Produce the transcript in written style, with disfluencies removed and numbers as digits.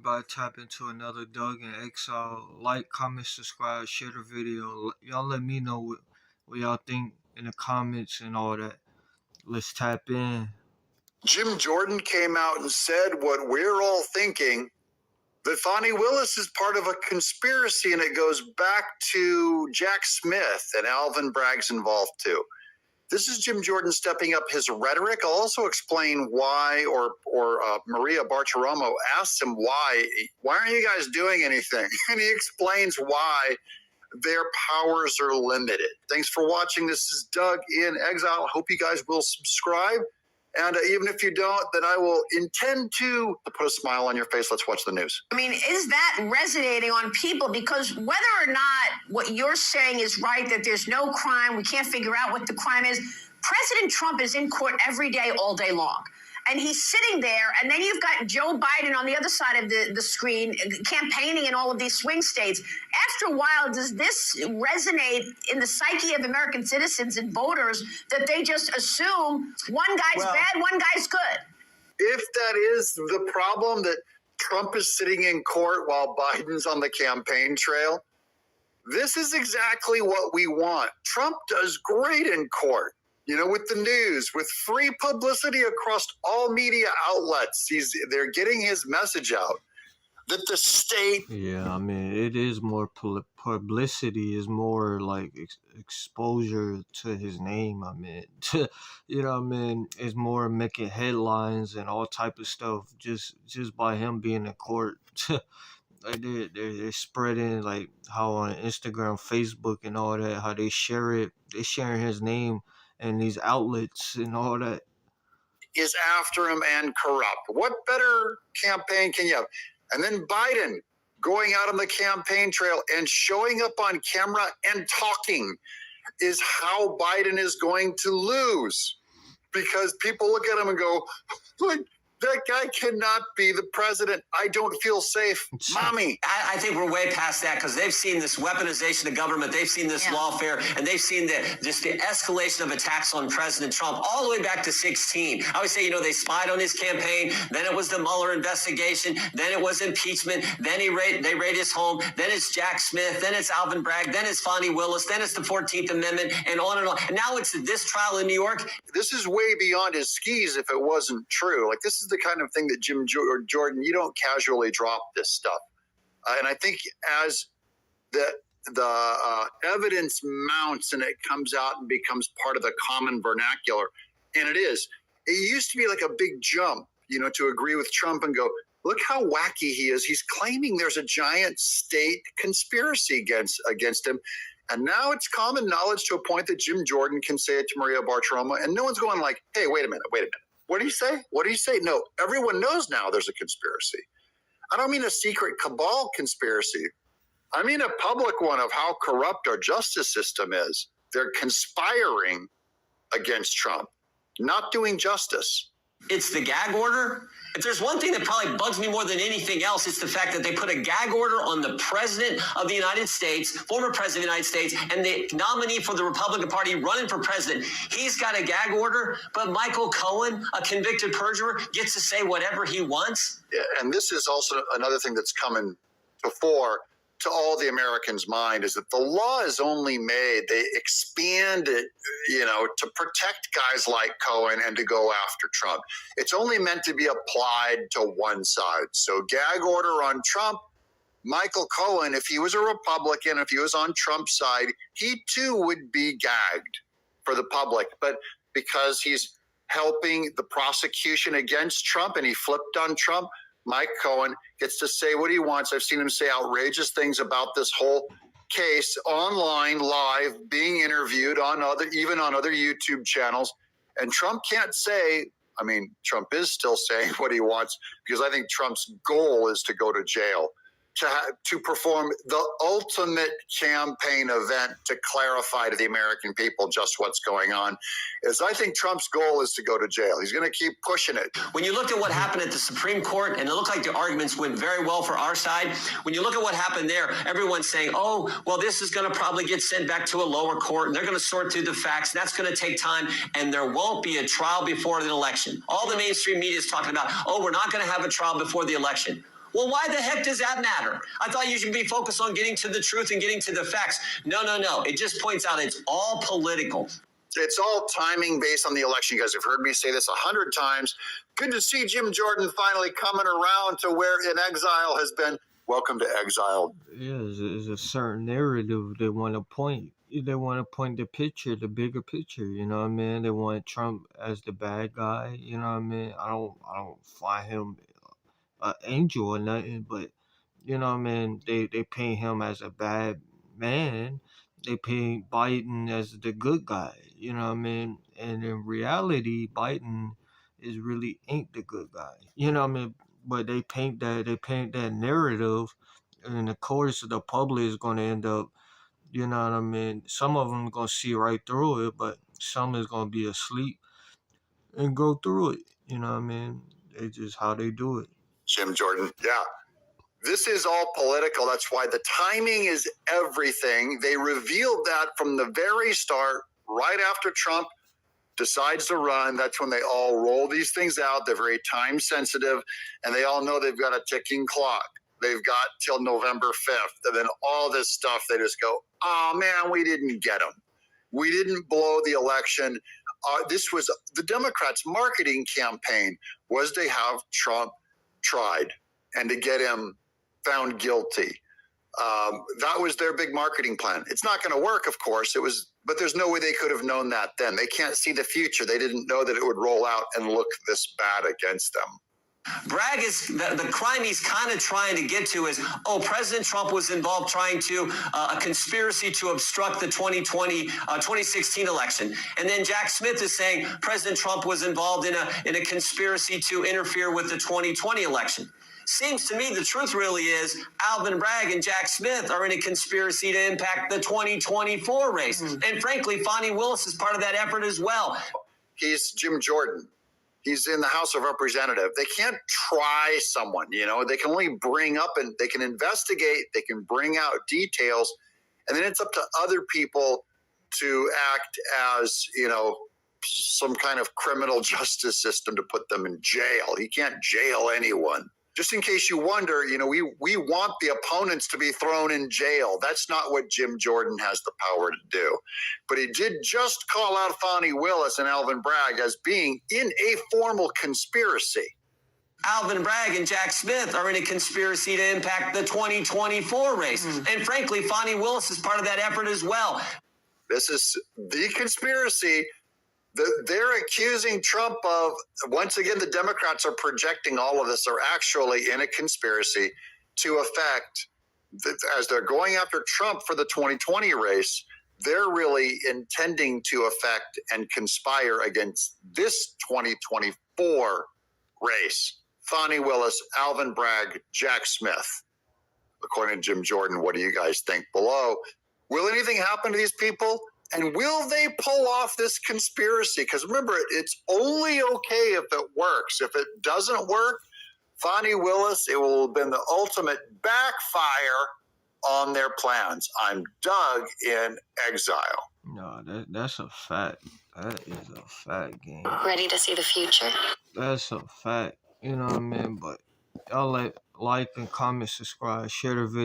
about to tap into another Doug and Exile. Like, comment, subscribe, share the video. Y'all let me know what y'all think in the comments and all that. Let's tap in. Jim Jordan came out and said what we're all thinking, that Fani Willis is part of a conspiracy, and it goes back to Jack Smith, and Alvin Bragg's involved too. This is Jim Jordan stepping up his rhetoric. I'll also explain why, or Maria Bartiromo asks him why aren't you guys doing anything? And he explains why their powers are limited. Thanks for watching. This is Doug in Exile. Hope you guys will subscribe. And even if you don't, then I will intend to put a smile on your face. Let's watch the news. I mean, is that resonating on people? Because whether or not what you're saying is right, that there's no crime, we can't figure out what the crime is, President Trump is in court every day, all day long. And he's sitting there, and then you've got Joe Biden on the other side of the screen campaigning in all of these swing states. After a while, does this resonate in the psyche of American citizens and voters that they just assume one guy's bad, one guy's good? If that is the problem, that Trump is sitting in court while Biden's on the campaign trail, this is exactly what we want. Trump does great in court. You know, with the news, with free publicity across all media outlets, they're getting his message out that the state. Yeah, I mean, it is more publicity, is more like exposure to his name. I mean, you know what I mean? It's more making headlines and all type of stuff just by him being in court. Like they're spreading, like how on Instagram, Facebook, and all that, how they share it. They're sharing his name and these outlets and all that. Is after him and corrupt. What better campaign can you have? And then Biden going out on the campaign trail and showing up on camera and talking is how Biden is going to lose. Because people look at him and go, that guy cannot be the president. I don't feel safe. Mommy. I think we're way past that, because they've seen this weaponization of government. They've seen this lawfare, and they've seen the escalation of attacks on President Trump all the way back to 2016. I always say, you know, they spied on his campaign. Then it was the Mueller investigation. Then it was impeachment. Then they raid his home. Then it's Jack Smith. Then it's Alvin Bragg. Then it's Fani Willis. Then it's the 14th Amendment, and on and on. And now it's this trial in New York. This is way beyond his skis if it wasn't true. Like, this is the kind of thing that Jim Jordan, you don't casually drop this stuff. And I think as the evidence mounts and it comes out and becomes part of the common vernacular, and it used to be like a big jump, you know, to agree with Trump and go, look how wacky he is. He's claiming there's a giant state conspiracy against him. And now it's common knowledge to a point that Jim Jordan can say it to Maria Bartiromo, and no one's going like, hey, wait a minute. What do you say? What do you say? No, everyone knows now there's a conspiracy. I don't mean a secret cabal conspiracy. I mean a public one of how corrupt our justice system is. They're conspiring against Trump, not doing justice. It's the gag order. If there's one thing that probably bugs me more than anything else, it's the fact that they put a gag order on the president of the United States, former president of the United States, and the nominee for the Republican Party running for president. He's got a gag order, but Michael Cohen, a convicted perjurer, gets to say whatever he wants. Yeah, and this is also another thing that's coming before to all the Americans' mind, is that the law is only made, they expand it, you know, to protect guys like Cohen and to go after Trump. It's only meant to be applied to one side. So gag order on Trump, Michael Cohen, if he was a Republican, if he was on Trump's side, he too would be gagged for the public. But because he's helping the prosecution against Trump and he flipped on Trump, Mike Cohen gets to say what he wants. I've seen him say outrageous things about this whole case online, live, being interviewed on other YouTube channels. And Trump can't say, I mean, Trump is still saying what he wants, because I think Trump's goal is to go to jail, to perform the ultimate campaign event to clarify to the American people just what's going on. I think Trump's goal is to go to jail. He's going to keep pushing it. When you looked at what happened at the Supreme Court, and it looked like the arguments went very well for our side, when you look at what happened there, everyone's saying, oh, well, this is going to probably get sent back to a lower court, and they're going to sort through the facts. That's going to take time, and there won't be a trial before the election. All the mainstream media is talking about, oh, we're not going to have a trial before the election. Well, why the heck does that matter? I thought you should be focused on getting to the truth and getting to the facts. No. It just points out it's all political. It's all timing based on the election. You guys have heard me say this 100 times. Good to see Jim Jordan finally coming around to where In Exile has been. Welcome to exile. Yeah, it's a certain narrative they want to point. They want to point the picture, the bigger picture. You know what I mean? They want Trump as the bad guy. You know what I mean? I don't find him an angel or nothing, but you know what I mean? They paint him as a bad man. They paint Biden as the good guy. You know what I mean? And in reality, Biden is really ain't the good guy. You know what I mean? But they paint that narrative, and of course the public is going to end up, you know what I mean, some of them going to see right through it, but some is going to be asleep and go through it. You know what I mean? It's just how they do it. Jim Jordan. Yeah. This is all political. That's why the timing is everything. They revealed that from the very start, right after Trump decides to run. That's when they all roll these things out. They're very time sensitive, and they all know they've got a ticking clock. They've got till November 5th. And then all this stuff, they just go, oh, man, we didn't get them. We didn't blow the election. This was the Democrats' marketing campaign, was to have Trump tried and to get him found guilty. That was their big marketing plan. It's not going to work, of course. But there's no way they could have known that then. They can't see the future. They didn't know that it would roll out and look this bad against them. Bragg is the crime he's kind of trying to get to is, President Trump was involved trying to a conspiracy to obstruct the 2016 election. And then Jack Smith is saying President Trump was involved in a conspiracy to interfere with the 2020 election. Seems to me the truth really is Alvin Bragg and Jack Smith are in a conspiracy to impact the 2024 race. And frankly, Fani Willis is part of that effort as well. He's Jim Jordan. He's in the House of Representatives. They can't try someone, they can only bring up and they can investigate, they can bring out details, and then it's up to other people to act as, some kind of criminal justice system to put them in jail. He can't jail anyone. Just in case you wonder, we want the opponents to be thrown in jail. That's not what Jim Jordan has the power to do. But he did just call out Fani Willis and Alvin Bragg as being in a formal conspiracy. Alvin Bragg and Jack Smith are in a conspiracy to impact the 2024 race. And frankly, Fani Willis is part of that effort as well. This is the conspiracy. They're accusing Trump of, once again, the Democrats are projecting all of this. They're actually in a conspiracy to affect, as they're going after Trump for the 2020 race, they're really intending to affect and conspire against this 2024 race. Fani Willis, Alvin Bragg, Jack Smith. According to Jim Jordan, what do you guys think below? Will anything happen to these people? And will they pull off this conspiracy? Because remember, it's only okay if it works. If it doesn't work, Fani Willis, it will have been the ultimate backfire on their plans. I'm Doug in exile. No, that's a fact. That is a fact, gang. Ready to see the future? That's a fact. You know what I mean? But y'all like and comment, subscribe, share the video.